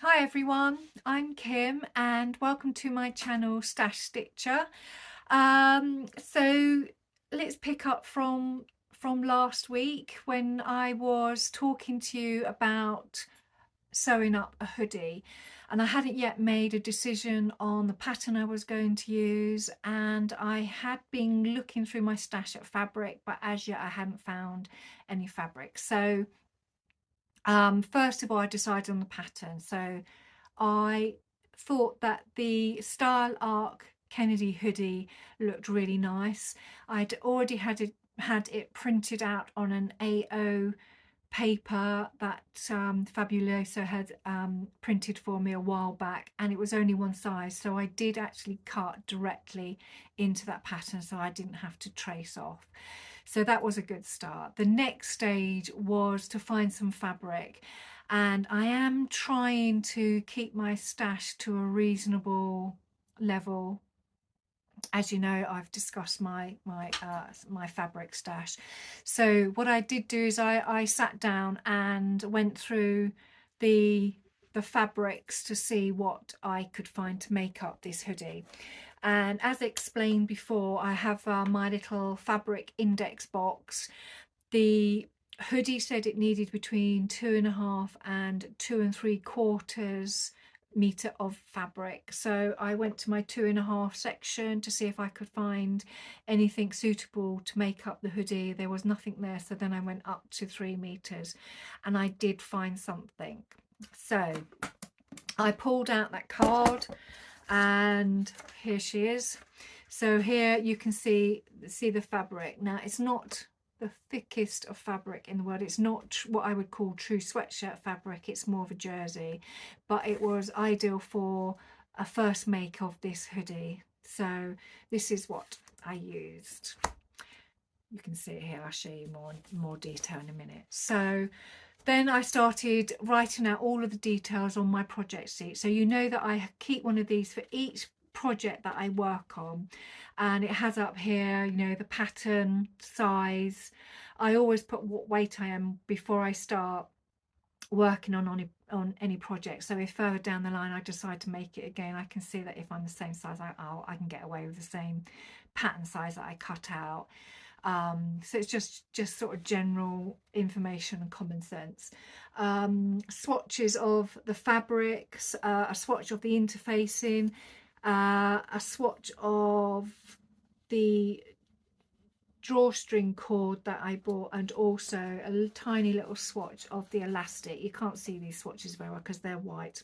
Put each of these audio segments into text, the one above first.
Hi everyone, I'm Kim and welcome to my channel Stash Stitcher. So let's pick up from last week when I was talking to you about sewing up a hoodie, and I hadn't yet made a decision on the pattern I was going to use, and I had been looking through my stash at fabric, but as yet I hadn't found any fabric. So first of all I decided on the pattern. So I thought that the Style Arc Kennedy hoodie looked really nice. I'd already had it printed out on an A0 paper that Fabuloso had printed for me a while back, and it was only one size, so I did actually cut directly into that pattern, so I didn't have to trace off. So that was a good start. The next stage was to find some fabric, and I am trying to keep my stash to a reasonable level. As you know, I've discussed my fabric stash. So what I did do is I sat down and went through the fabrics to see what I could find to make up this hoodie. And as explained before, I have my little fabric index box. The hoodie said it needed between 2.5 and 2 3/4 meter of fabric, so I went to my 2.5 section to see if I could find anything suitable to make up the hoodie. There was nothing there, so then I went up to 3 meters and I did find something. So I pulled out that card and here she is. So here you can see the fabric. Now it's not the thickest of fabric in the world. It's not what I would call true sweatshirt fabric. It's more of a jersey, but it was ideal for a first make of this hoodie. So this is what I used. You can see it here. I'll show you more detail in a minute. So then I started writing out all of the details on my project sheet. So you know that I keep one of these for each project that I work on, and it has up here, you know, the pattern, size. I always put what weight I am before I start working on any project. So if further down the line I decide to make it again, I can see that if I'm the same size, I can get away with the same pattern size that I cut out. So it's just sort of general information and common sense. Swatches of the fabrics, a swatch of the interfacing, a swatch of the drawstring cord that I bought, and also a tiny little swatch of the elastic. You can't see these swatches very well because they're white.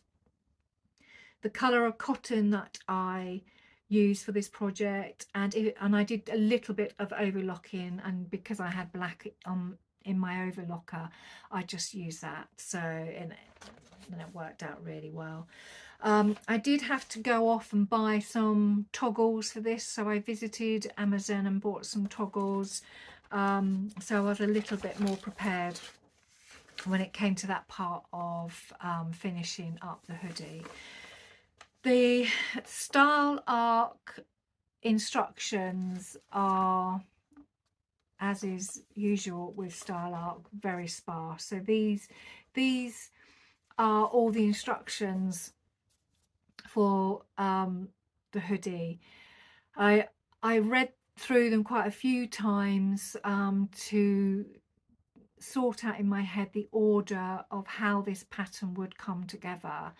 The colour of cotton that I used for this project, and I did a little bit of overlocking, and because I had black in my overlocker, I just used that. So and it worked out really well. I did have to go off and buy some toggles for this, so I visited Amazon and bought some toggles, so I was a little bit more prepared when it came to that part of finishing up the hoodie. The Style Arc instructions are, as is usual with Style Arc, very sparse. So these are all the instructions for the hoodie. I read through them quite a few times to sort out in my head the order of how this pattern would come together. I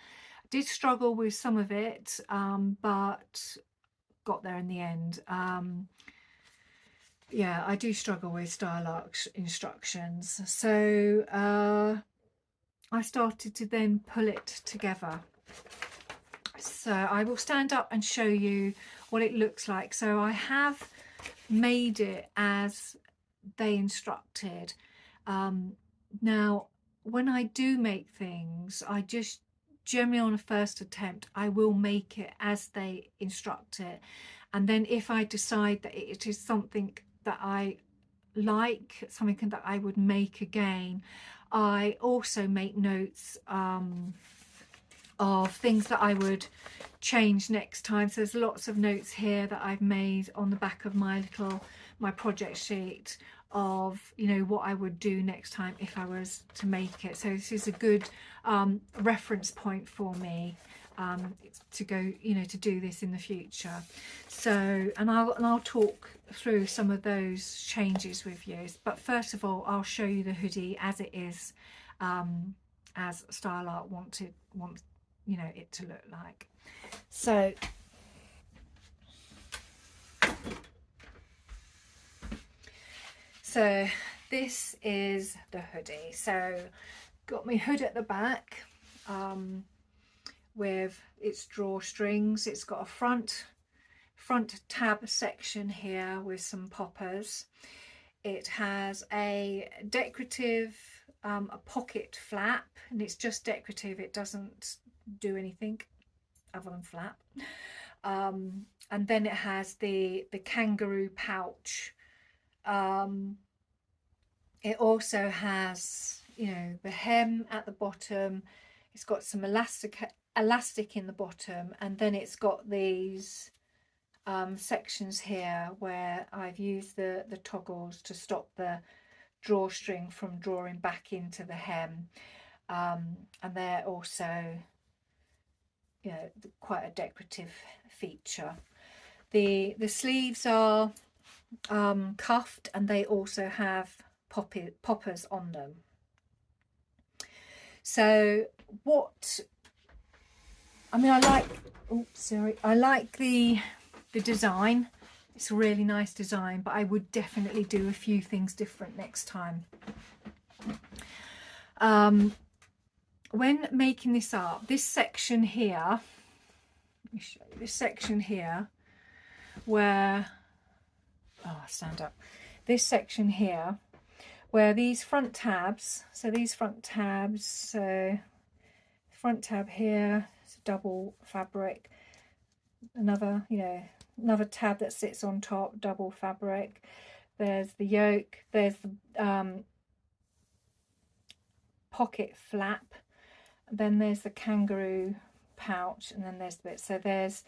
did struggle with some of it, but got there in the end. Yeah, I do struggle with Style Arc instructions, so I started to then pull it together. So I will stand up and show you what it looks like. So I have made it as they instructed. Now when I do make things, I just generally on a first attempt I will make it as they instruct it, and then if I decide that it is something that I like, something that I would make again, I also make notes of things that I would change next time. So there's lots of notes here that I've made on the back of my project sheet of, you know, what I would do next time if I was to make it. So this is a good reference point for me to go, you know, to do this in the future. So, and I'll talk through some of those changes with you. But first of all, I'll show you the hoodie as it is, as Style Art wants you know it to look like. So this is the hoodie. So got my hood at the back with its drawstrings. It's got a front tab section here with some poppers. It has a decorative a pocket flap, and it's just decorative. It doesn't do anything other than flap. And then it has the kangaroo pouch. It also has, you know, the hem at the bottom. It's got some elastic in the bottom, and then it's got these sections here where I've used the toggles to stop the drawstring from drawing back into the hem, and they're also, you know, quite a decorative feature. The sleeves are cuffed, and they also have poppers on them. So what I mean, I like the design. It's a really nice design, but I would definitely do a few things different next time. When making this up, this section here, let me show you this section here where, oh, stand up, this section here where these front tabs, so front tab here, it's a double fabric, another, you know, another tab that sits on top, double fabric. There's the yoke, there's the pocket flap, then there's the kangaroo pouch, and then there's the bit. So there's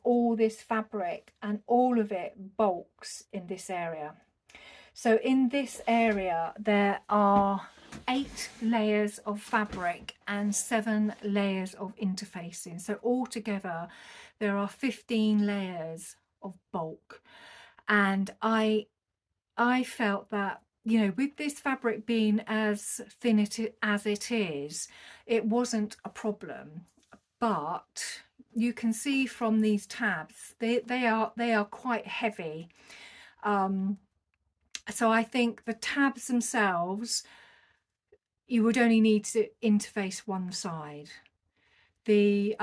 all this fabric, and all of it bulks in this area. So in this area there are 8 layers of fabric and 7 layers of interfacing. So altogether there are 15 layers of bulk, and I felt that, you know, with this fabric being as thin as it is, it wasn't a problem. But you can see from these tabs they are quite heavy. So I think the tabs themselves, you would only need to interface one side. The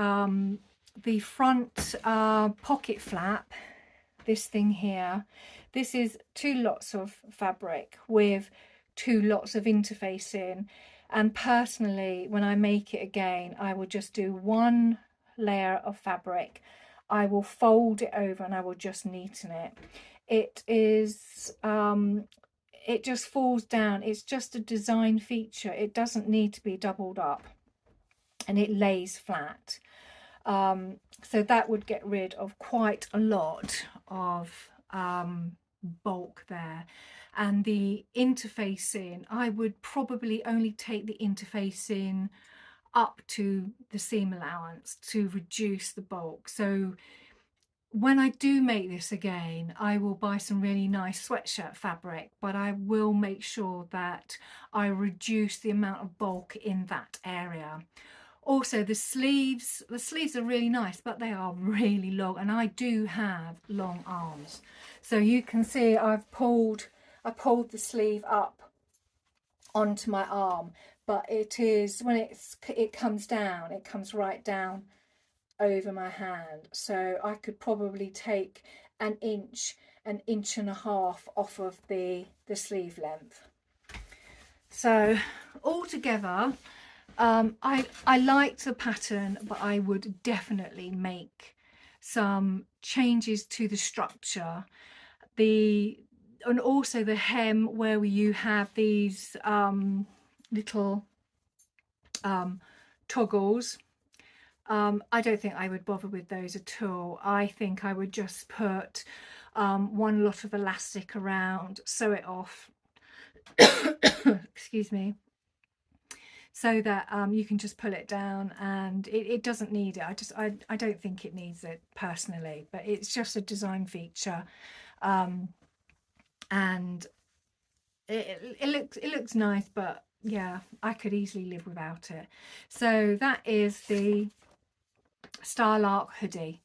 front pocket flap, this thing here, this is 2 lots of fabric with 2 lots of interfacing. And personally, when I make it again, I will just do 1 layer of fabric. I will fold it over and I will just neaten it. It is it just falls down. It's just a design feature. It doesn't need to be doubled up, and it lays flat. So that would get rid of quite a lot of bulk there. And the interfacing, I would probably only take the interfacing up to the seam allowance to reduce the bulk. So when I do make this again, I will buy some really nice sweatshirt fabric, but I will make sure that I reduce the amount of bulk in that area. Also, the sleeves are really nice, but they are really long, and I do have long arms. So you can see I pulled the sleeve up onto my arm, but it is, when it comes down, it comes right down over my hand. So I could probably take an inch and a half off of the sleeve length. So altogether, I liked the pattern, but I would definitely make some changes to the structure. And also the hem, where you have these little toggles. I don't think I would bother with those at all. I think I would just put one lot of elastic around, sew it off, excuse me, so that you can just pull it down, and it doesn't need it. I don't think it needs it personally, but it's just a design feature, and it looks nice, but yeah, I could easily live without it. So that is the Style Arc Hoodie.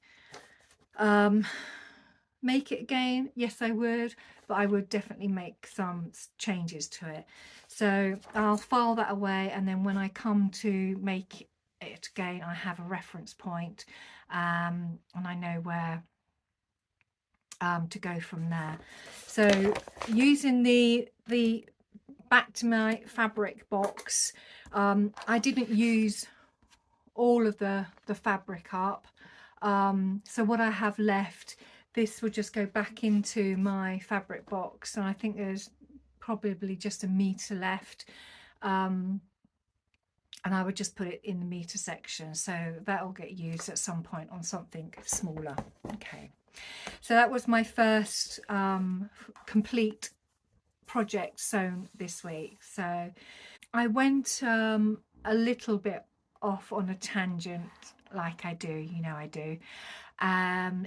Make it again? Yes, I would, but I would definitely make some changes to it. So I'll file that away, and then when I come to make it again, I have a reference point, and I know where to go from there. So using the back to my fabric box, I didn't use all of the fabric up, so what I have left, this would just go back into my fabric box, and I think there's probably just 1 meter left, and I would just put it in the meter section, so that will get used at some point on something smaller. Okay, so that was my first complete project sewn this week. So I went a little bit off on a tangent, like I do, you know I do.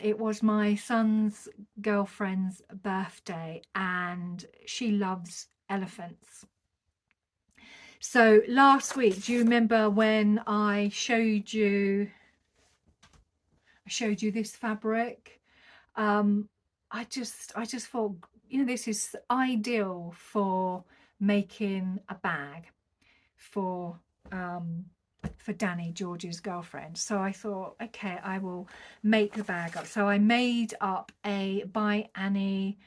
It was my son's girlfriend's birthday, and she loves elephants. So last week, do you remember when I showed you this fabric? I just thought, you know, this is ideal for making a bag for Danny, George's girlfriend. So I thought, okay, I will make the bag up. So I made up a by Annie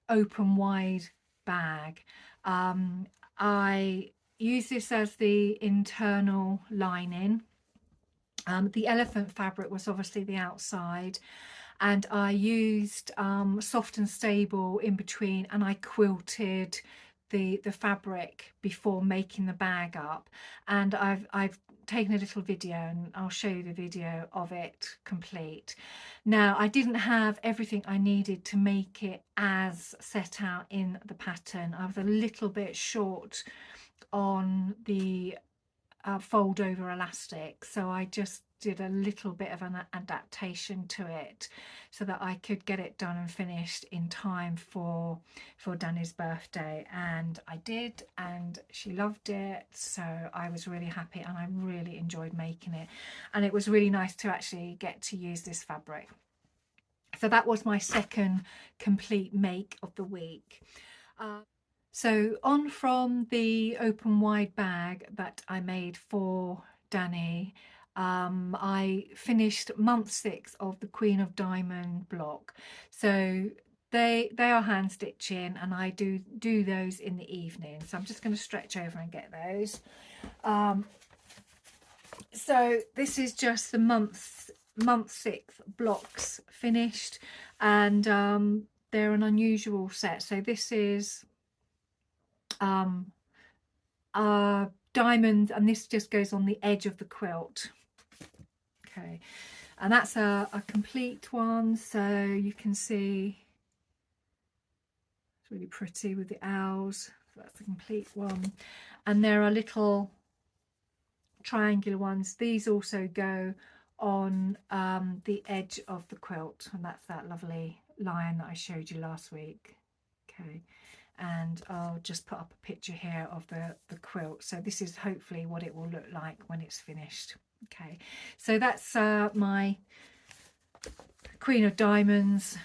open wide bag. I use this as the internal lining. The elephant fabric was obviously the outside, and I used soft and stable in between, and I quilted the fabric before making the bag up. And I've taken a little video, and I'll show you the video of it complete. Now, I didn't have everything I needed to make it as set out in the pattern. I was a little bit short on the fold over elastic, so I just did a little bit of an adaptation to it so that I could get it done and finished in time for Danny's birthday, and I did, and she loved it, so I was really happy, and I really enjoyed making it, and it was really nice to actually get to use this fabric. So that was my second complete make of the week. So on from the open wide bag that I made for Danny, I finished month 6 of the Queen of Diamond block. So they are hand stitching, and I do those in the evening. So I'm just going to stretch over and get those. So this is just the month 6 blocks finished, and they're an unusual set. So this is diamonds, and this just goes on the edge of the quilt. Okay, and that's a complete one, so you can see it's really pretty with the owls. So that's a complete one, and there are little triangular ones. These also go on the edge of the quilt, and that's that lovely lion that I showed you last week. Okay, and I'll just put up a picture here of the quilt. So this is hopefully what it will look like when it's finished. Okay, so that's my Queen of Diamonds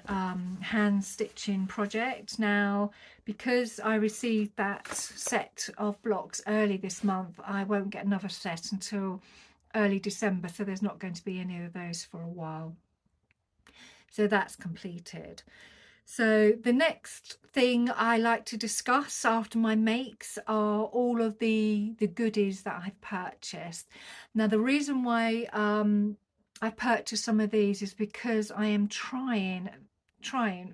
hand stitching project. Now, because I received that set of blocks early this month, I won't get another set until early December, so there's not going to be any of those for a while. So that's completed. So the next thing I like to discuss after my makes are all of the goodies that I've purchased. Now, the reason why I purchased some of these is because I am trying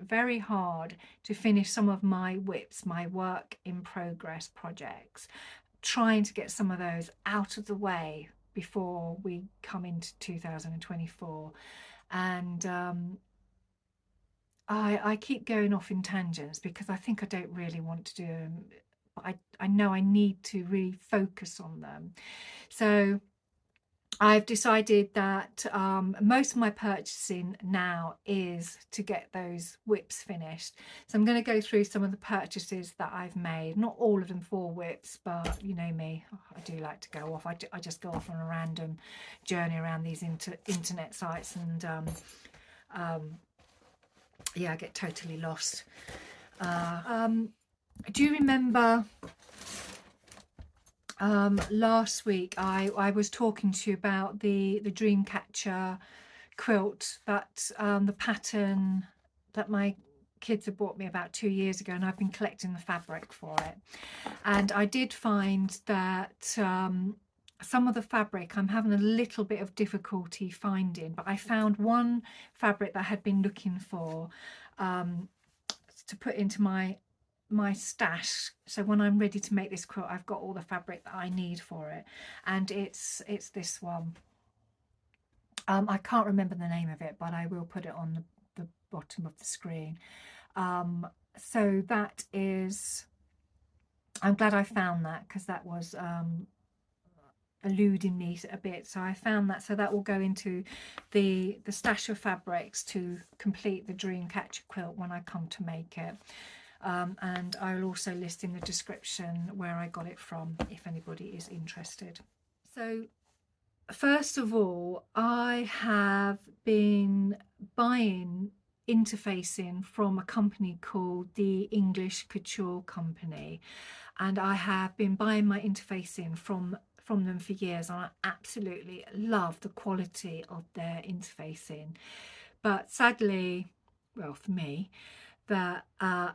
very hard to finish some of my WIPs, my work in progress projects, trying to get some of those out of the way before we come into 2024. And I keep going off in tangents because I think I don't really want to do them, but I know I need to really focus on them. So I've decided that most of my purchasing now is to get those whips finished. So I'm going to go through some of the purchases that I've made. Not all of them for whips, but you know me, I do like to go off. I just go off on a random journey around these internet sites, and yeah, I get totally lost. Do you remember last week I was talking to you about the Dreamcatcher quilt, that the pattern that my kids had bought me about 2 years ago, and I've been collecting the fabric for it. And I did find that some of the fabric I'm having a little bit of difficulty finding, but I found one fabric that I had been looking for to put into my stash, so when I'm ready to make this quilt I've got all the fabric that I need for it, and it's this one. I can't remember the name of it, but I will put it on the bottom of the screen. So that is, I'm glad I found that, because that was eluding me a bit. So I found that, so that will go into the stash of fabrics to complete the Dreamcatcher quilt when I come to make it. And I'll also list in the description where I got it from if anybody is interested. So first of all, I have been buying interfacing from a company called the English Couture Company, and I have been buying my interfacing from them for years, and I absolutely love the quality of their interfacing. But sadly, well, for me, that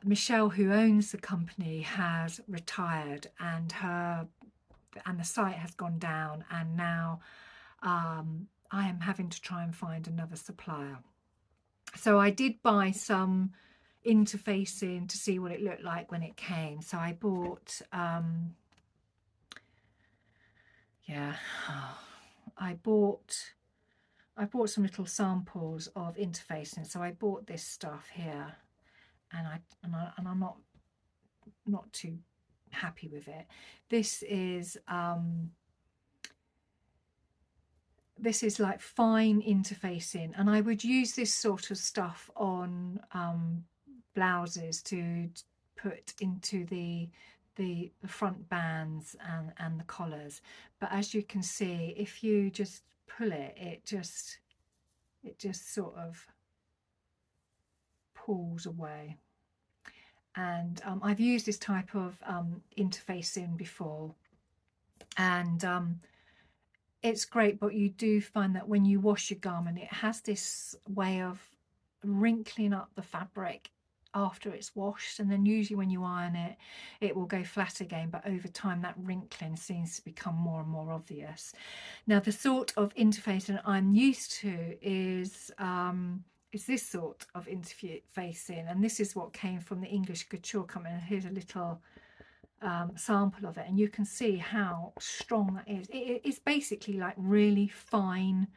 Michelle, who owns the company, has retired, and the site has gone down, and now I am having to try and find another supplier. So I did buy some interfacing to see what it looked like when it came. So I bought I bought some little samples of interfacing. So I bought this stuff here, and I'm not too happy with it. This is like fine interfacing, and I would use this sort of stuff on blouses to put into the front bands and the collars. But as you can see, if you just pull it, it just sort of pulls away. And I've used this type of interfacing before, and it's great, but you do find that when you wash your garment, it has this way of wrinkling up the fabric after it's washed, and then usually when you iron it, it will go flat again, but over time that wrinkling seems to become more and more obvious. Now, the sort of interfacing I'm used to is this sort of interfacing, and this is what came from the English Couture Company. Here's a little sample of it, and you can see how strong that is. It's basically like really fine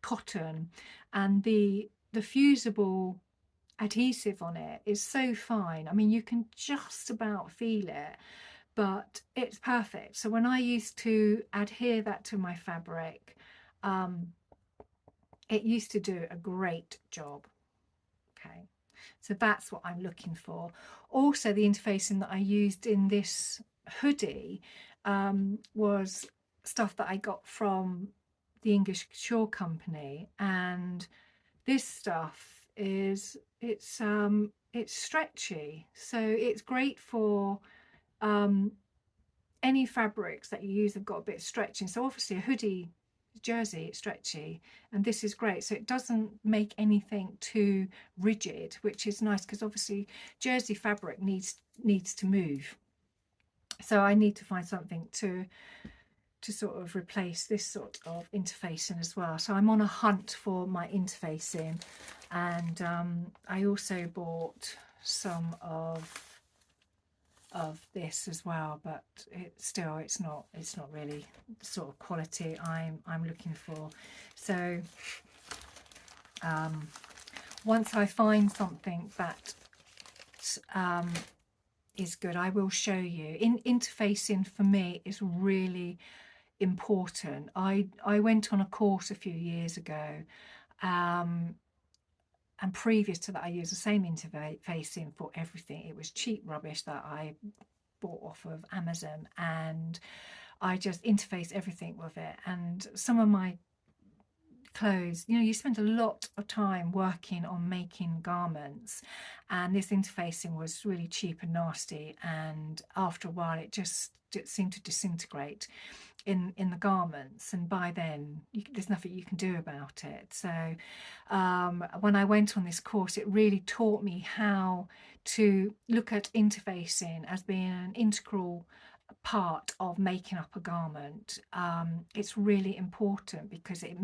cotton, and the fusible adhesive on it is so fine. I mean, you can just about feel it, but it's perfect. So when I used to adhere that to my fabric, it used to do a great job. Okay, so that's what I'm looking for. Also, the interfacing that I used in this hoodie was stuff that I got from the English Couture Company, and this stuff is it's stretchy, so it's great for any fabrics that you use have got a bit of stretching. So obviously a hoodie jersey, it's stretchy, and this is great, so it doesn't make anything too rigid, which is nice, because obviously jersey fabric needs to move. So I need to find something to sort of replace this sort of interfacing as well. So I'm on a hunt for my interfacing, and I also bought some of this as well, but it's not really the sort of quality I'm looking for. So once I find something that is good, I will show you. Interfacing for me is really important. I went on a course a few years ago, and previous to that I used the same interfacing for everything. It was cheap rubbish that I bought off of Amazon, and I just interface everything with it. And some of my clothes, you know, you spend a lot of time working on making garments, and this interfacing was really cheap and nasty, and after a while it seemed to disintegrate in the garments, and by then there's nothing you can do about it. So when I went on this course, it really taught me how to look at interfacing as being an integral part of making up a garment. It's really important because it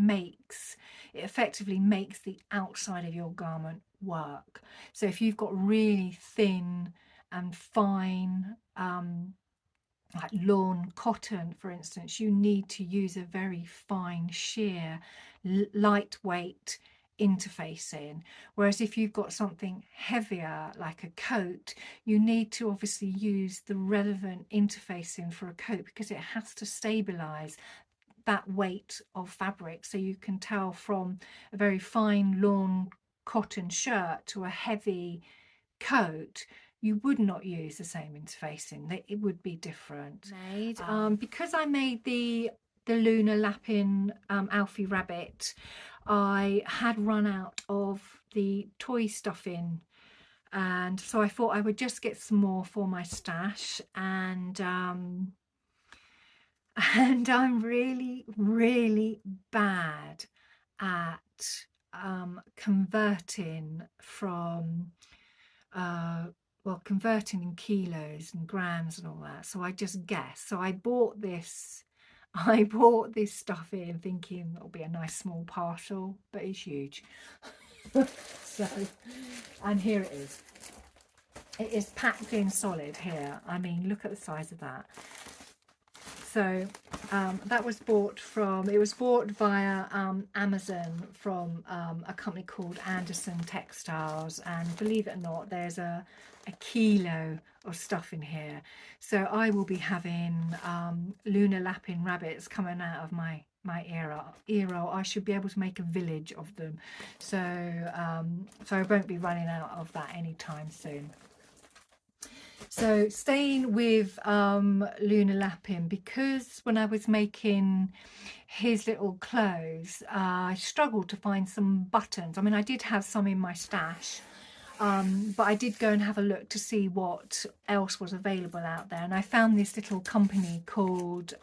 effectively makes the outside of your garment work. So if you've got really thin and fine like lawn cotton, for instance, you need to use a very fine, sheer, lightweight interfacing. Whereas if you've got something heavier like a coat, you need to obviously use the relevant interfacing for a coat, because it has to stabilize that weight of fabric. So you can tell from a very fine lawn cotton shirt to a heavy coat, you would not use the same interfacing. It would be different. Because I made the lunar lapping Alfie rabbit, I had run out of the toy stuffing, and so I thought I would just get some more for my stash. And I'm really bad at converting from well, converting in kilos and grams and all that. So I just guessed. So I bought this stuff in thinking it'll be a nice small parcel, but it's huge. So, and here it is. It is packed in solid here. I mean, look at the size of that. So that was bought via Amazon from a company called Anderson Textiles, and believe it or not, there's a kilo of stuff in here. So I will be having lunar lapping rabbits coming out of my ear. I should be able to make a village of them. So so I won't be running out of that anytime soon. So staying with lunar lapping, because when I was making his little clothes, I struggled to find some buttons. I mean, I did have some in my stash, but I did go and have a look to see what else was available out there, and I found this little company called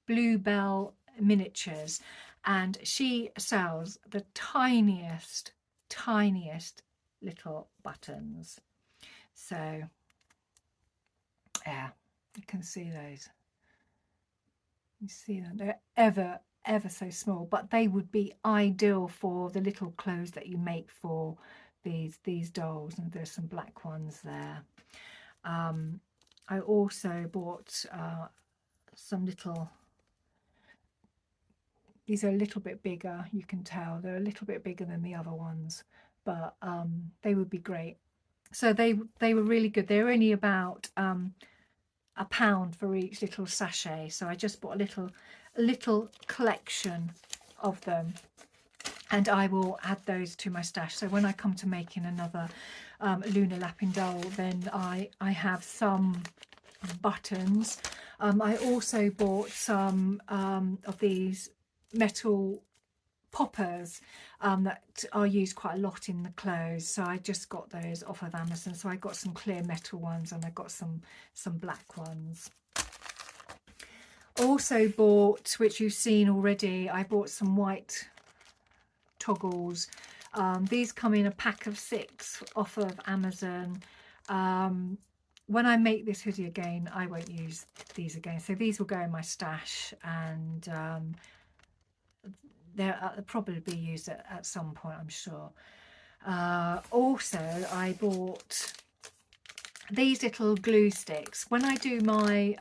Bluebell Miniatures, and she sells the tiniest little buttons. So yeah, you can see those. You see them, they're ever so small, but they would be ideal for the little clothes that you make for these dolls. And there's some black ones there. I also bought some little, these are a little bit bigger, you can tell they're a little bit bigger than the other ones, but they would be great. So they were really good. They're only about £1 for each little sachet. So I just bought a little collection of them, and I will add those to my stash. So when I come to making another lunar lapping doll, then I have some buttons. I also bought some of these metal poppers that are used quite a lot in the clothes, so I just got those off of Amazon. So I got some clear metal ones, and I got some black ones. Also bought, which you've seen already, I bought some white toggles. These come in a pack of 6 off of Amazon. When I make this hoodie again, I won't use these again, so these will go in my stash, and they'll probably be used at some point, I'm sure. Also, I bought these little glue sticks. When I do my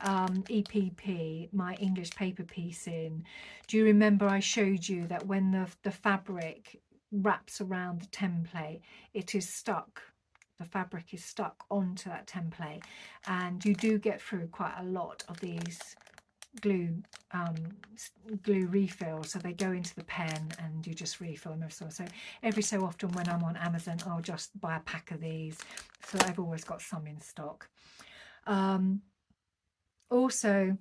EPP, my English paper piecing, do you remember I showed you that when the fabric wraps around the template, it is stuck, the fabric is stuck onto that template, and you do get through quite a lot of these glue glue refills. So they go into the pen and you just refill them. So every so often when I'm on Amazon, I'll just buy a pack of these, so I've always got some in stock. Also,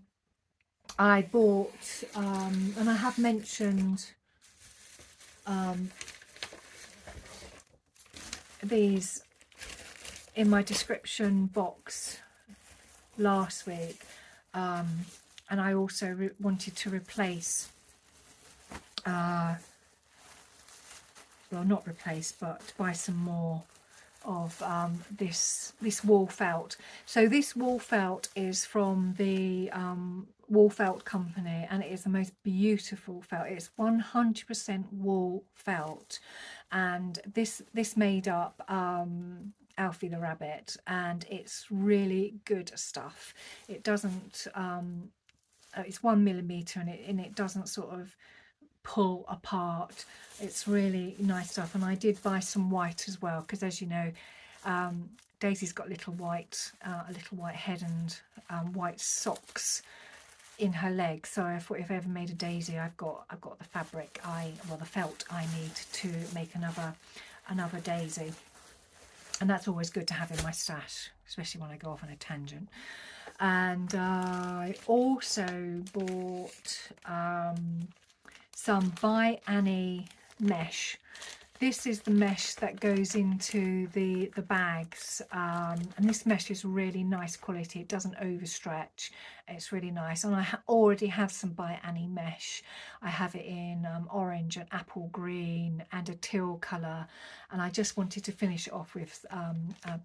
I bought and I have mentioned these in my description box last week, and I also wanted to replace, well, not replace, but buy some more of this wool felt. So this wool felt is from the wool felt company, and it is the most beautiful felt. It's 100% wool felt, and this made up Alfie the rabbit, and it's really good stuff. It doesn't it's 1mm, and it doesn't sort of pull apart. It's really nice stuff. And I did buy some white as well, because as you know, Daisy's got a little white head and white socks in her legs. So I thought if I ever made a Daisy, I've got the fabric, the felt I need to make another Daisy. And that's always good to have in my stash, especially when I go off on a tangent. And I also bought some By Annie mesh. This is the mesh that goes into the bags, and this mesh is really nice quality. It doesn't overstretch. It's really nice. And I already have some By Annie mesh. I have it in orange and apple green and a teal colour, and I just wanted to finish it off with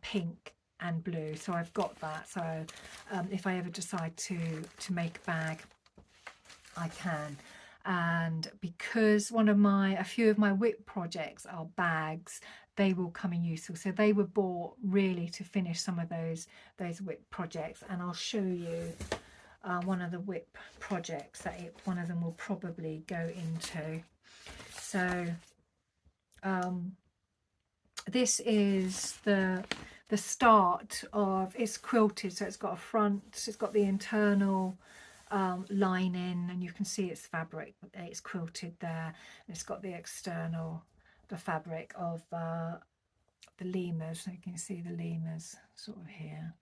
pink and blue, so I've got that. So if I ever decide to make a bag, I can. And because a few of my whip projects are bags, they will come in useful. So they were bought really to finish some of those whip projects, and I'll show you one of the whip projects that one of them will probably go into. So this is the start of, it's quilted, so it's got a front, it's got the internal lining, and you can see it's fabric, it's quilted there, and it's got the external, the fabric of the lemurs, so you can see the lemurs sort of here.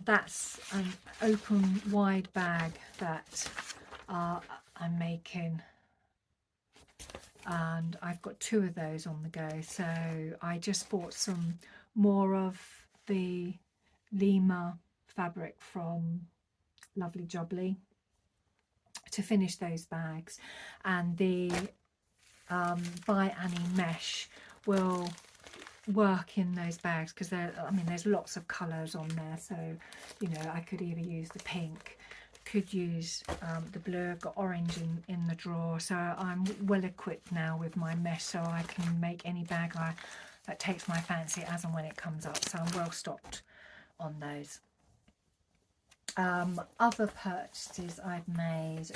That's an open wide bag that I'm making, and I've got 2 of those on the go. So I just bought some more of the lemur fabric from Lovely Jubbly to finish those bags, and the By Annie mesh will work in those bags, because there's lots of colours on there. So I could either use the pink, could use the blue. I've got orange in the drawer, so I'm well equipped now with my mesh, so I can make any bag that takes my fancy as and when it comes up. So I'm well stocked on those. Other purchases I've made,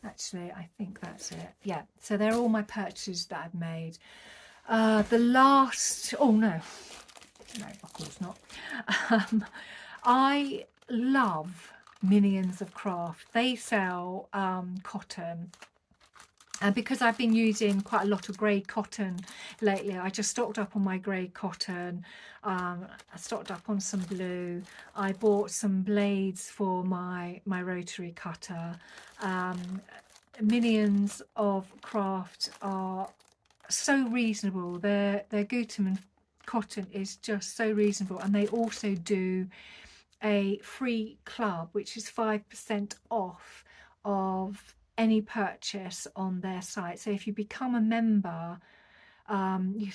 actually I think that's it. Yeah, so they're all my purchases that I've made. The last, oh no, of course not. I love Minions of Craft. They sell cotton, and because I've been using quite a lot of grey cotton lately, I just stocked up on my grey cotton. I stocked up on some blue. I bought some blades for my rotary cutter. Minions of Craft are so reasonable. Their Gutermann cotton is just so reasonable, and they also do a free club, which is 5% off of any purchase on their site. So if you become a member, you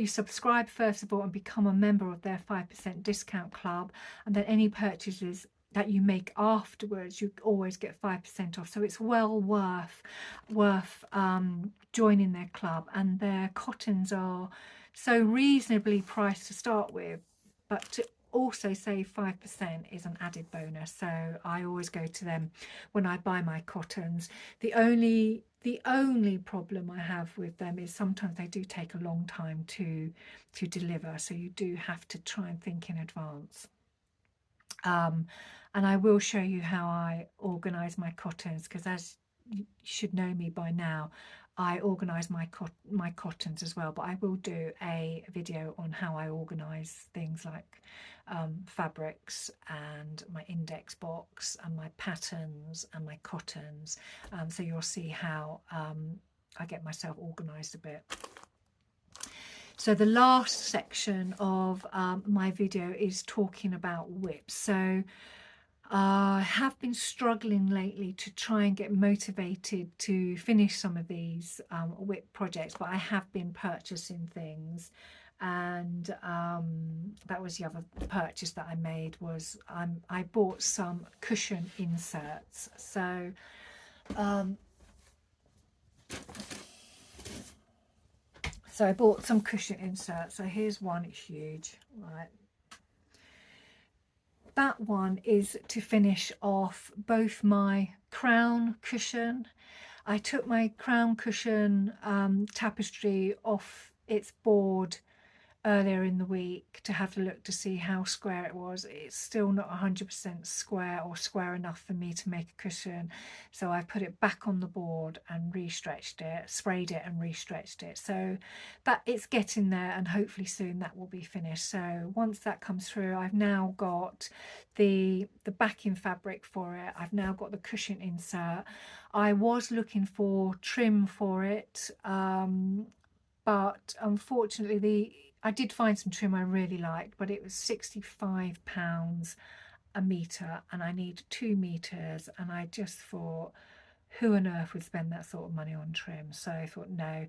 subscribe first of all and become a member of their 5% discount club, and then any purchases that you make afterwards, you always get 5% off. So it's well worth joining their club, and their cottons are so reasonably priced to start with, but also save 5% is an added bonus, so I always go to them when I buy my cottons. The only problem I have with them is sometimes they do take a long time to deliver, so you do have to try and think in advance. And I will show you how I organize my cottons, because as you should know me by now, I organize my cottons as well, but I will do a video on how I organize things like fabrics and my index box and my patterns and my cottons, so you'll see how I get myself organized a bit. So the last section of my video is talking about whips. So I have been struggling lately to try and get motivated to finish some of these whip projects, but I have been purchasing things, and that was the other purchase that I made. Was I bought some cushion inserts. So I bought some cushion inserts. So here's one, it's huge, right? That one is to finish off both my crown cushion. I took my crown cushion tapestry off its board earlier in the week to have a look to see how square it was. It's still not 100% square or square enough for me to make a cushion, so I put it back on the board and re-stretched it, sprayed it and re-stretched it, so that it's getting there, and hopefully soon that will be finished. So once that comes through, I've now got the backing fabric for it, I've now got the cushion insert. I was looking for trim for it, but unfortunately I did find some trim I really liked, but it was £65 a metre, and I need 2 metres, and I just thought, who on earth would spend that sort of money on trim? So I thought, no,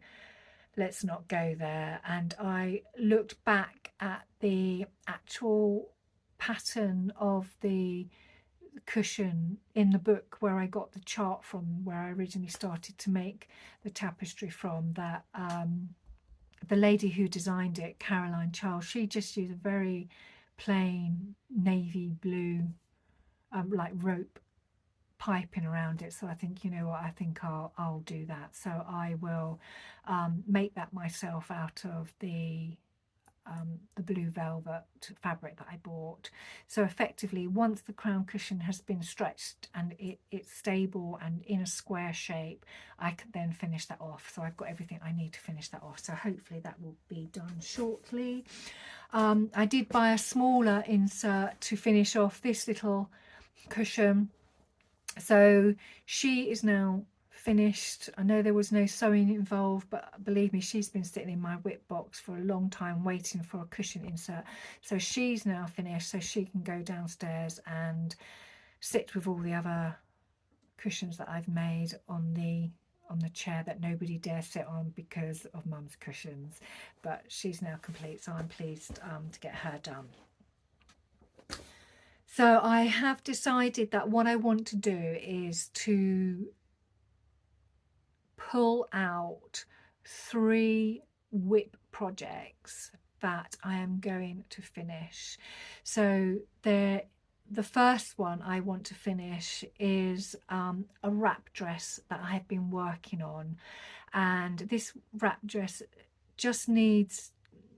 let's not go there. And I looked back at the actual pattern of the cushion in the book where I got the chart from, where I originally started to make the tapestry from, that the lady who designed it, Caroline Charles, she just used a very plain navy blue like rope piping around it. So I think, you know what, I think I'll do that. So I will make that myself out of the blue velvet fabric that I bought. So effectively, once the crown cushion has been stretched and it's stable and in a square shape, I can then finish that off. So I've got everything I need to finish that off, so hopefully that will be done shortly. I did buy a smaller insert to finish off this little cushion, so she is now finished. I know there was no sewing involved, but believe me, she's been sitting in my whip box for a long time waiting for a cushion insert. So she's now finished, so she can go downstairs and sit with all the other cushions that I've made on the chair that nobody dare sit on because of Mum's cushions. But she's now complete, so I'm pleased to get her done. So I have decided that what I want to do is to pull out 3 whip projects that I am going to finish. So the first one I want to finish is a wrap dress that I have been working on, and this wrap dress just needs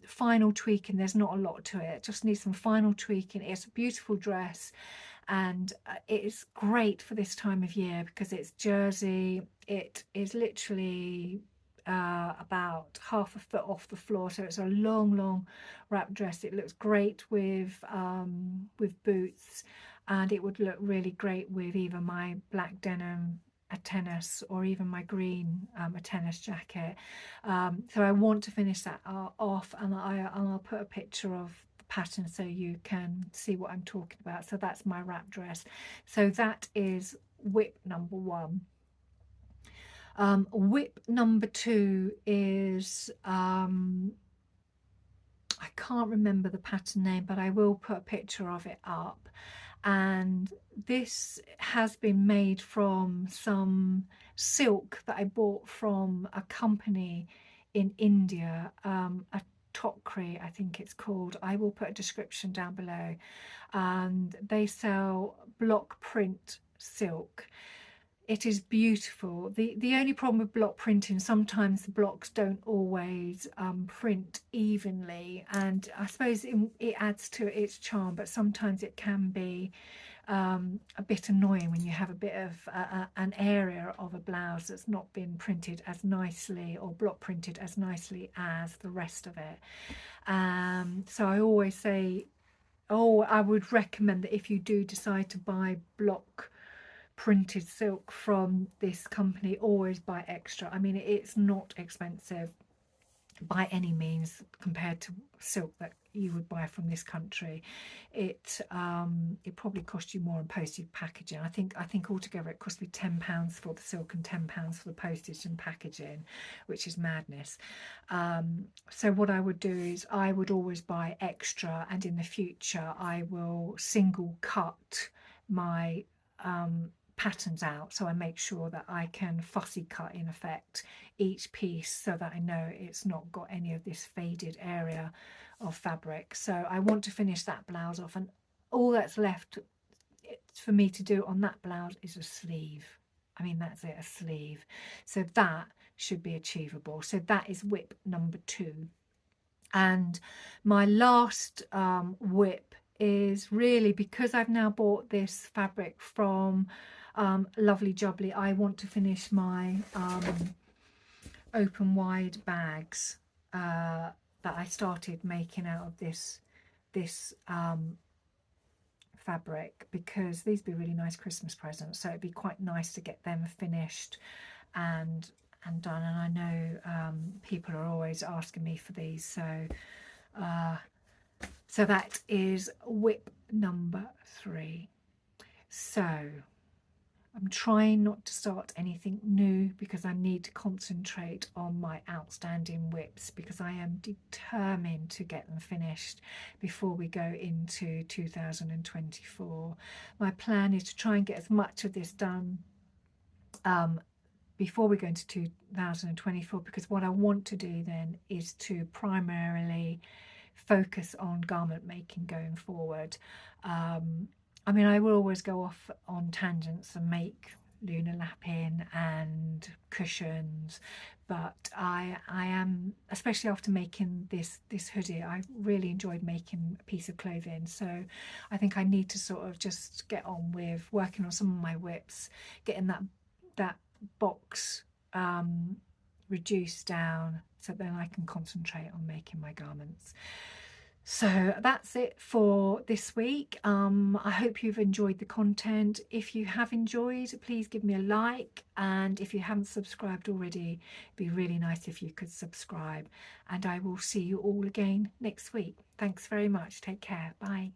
final tweaking. There's not a lot to it, just needs some final tweaking. It's a beautiful dress, and it is great for this time of year because it's jersey. It is literally about half a foot off the floor, so it's a long wrap dress. It looks great with boots, and it would look really great with either my black denim a tennis or even my green a tennis jacket. So I want to finish that off, and I'll put a picture of the pattern so you can see what I'm talking about. So that's my wrap dress. So that is whip number 1. Whip number 2 is I can't remember the pattern name, but I will put a picture of it up. And this has been made from some silk that I bought from a company in India, a Tokri, I think it's called. I will put a description down below. And they sell block print silk. It is beautiful. The only problem with block printing, sometimes the blocks don't always print evenly, and I suppose it adds to its charm, but sometimes it can be a bit annoying when you have a bit of an area of a blouse that's not been printed as nicely or block printed as nicely as the rest of it. So I always say, I would recommend that if you do decide to buy block printed silk from this company, always buy extra. I mean, it's not expensive by any means compared to silk that you would buy from this country. It probably cost you more on postage packaging. I think altogether it cost me £10 for the silk and £10 for the postage and packaging, which is madness. So what I would do is I would always buy extra, and in the future I will single cut my patterns out, so I make sure that I can fussy cut in effect each piece so that I know it's not got any of this faded area of fabric. So I want to finish that blouse off, and all that's left for me to do on that blouse is a sleeve. I mean, that's it, a sleeve. So that should be achievable. So that is whip number 2. And my last whip is really, because I've now bought this fabric from Lovely Jubbly, I want to finish my open wide bags that I started making out of this fabric, because these would be really nice Christmas presents. So it'd be quite nice to get them finished and done. And I know people are always asking me for these, so so that is whip number 3. So I'm trying not to start anything new because I need to concentrate on my outstanding whips, because I am determined to get them finished before we go into 2024. My plan is to try and get as much of this done before we go into 2024, because what I want to do then is to primarily focus on garment making going forward. I mean, I will always go off on tangents and make lunar lapping and cushions, but I am, especially after making this hoodie, I really enjoyed making a piece of clothing. So I think I need to sort of just get on with working on some of my whips, getting that box reduced down, so then I can concentrate on making my garments. So that's it for this week. I hope you've enjoyed the content. If you have enjoyed, please give me a like, and if you haven't subscribed already, it'd be really nice if you could subscribe, and I will see you all again next week. Thanks very much. Take care. Bye.